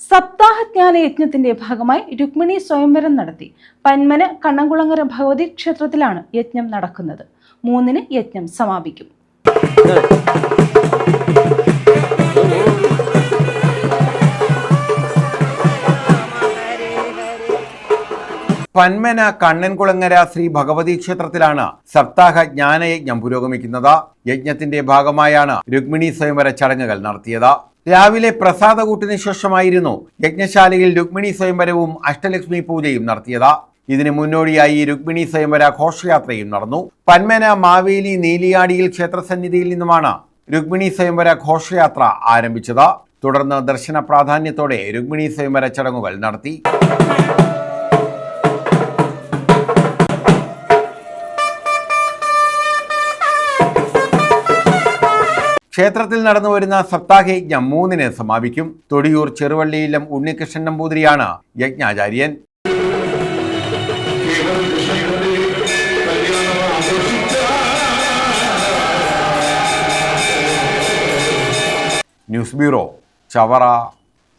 സപ്താഹജ്ഞാന യജ്ഞത്തിന്റെ ഭാഗമായി രുക്മിണി സ്വയംവരം നടത്തി. പന്മന കണ്ണംകുളങ്ങര ഭഗവതി ക്ഷേത്രത്തിലാണ് യജ്ഞം നടക്കുന്നത്. 3-ന് യജ്ഞം സമാപിക്കും. പന്മന കണ്ണൻകുളങ്ങര ശ്രീ ഭഗവതി ക്ഷേത്രത്തിലാണ് സപ്താഹ ജ്ഞാനയജ്ഞം പുരോഗമിക്കുന്നത്. യജ്ഞത്തിന്റെ ഭാഗമായാണ് രുക്മിണി സ്വയംവര ചടങ്ങുകൾ നടത്തിയത്. രാവിലെ പ്രസാദകൂട്ടിന് ശേഷമായിരുന്നു യജ്ഞശാലയിൽ രുക്മിണി സ്വയംവരവും അഷ്ടലക്ഷ്മി പൂജയും നടത്തിയത്. ഇതിന് മുന്നോടിയായി രുക്മിണി സ്വയംവര ഘോഷയാത്രയും നടന്നു. പന്മന മാവേലി നീലിയാടിയിൽ ക്ഷേത്രസന്നിധിയിൽ നിന്നുമാണ് രുക്മിണി സ്വയംവര ഘോഷയാത്ര ആരംഭിച്ചത്. തുടർന്ന് ദർശന പ്രാധാന്യത്തോടെ രുക്മിണി സ്വയംവര ചടങ്ങുകൾ നടത്തി. ക്ഷേത്രത്തിൽ നടന്നുവരുന്ന സപ്താഹയജ്ഞം 3-ന് സമാപിക്കും. തൊടിയൂർ ചെറുവള്ളിയിലം ഉണ്ണികൃഷ്ണൻ നമ്പൂതിരിയാണ് യജ്ഞാചാര്യൻ. News bureau, Chavara.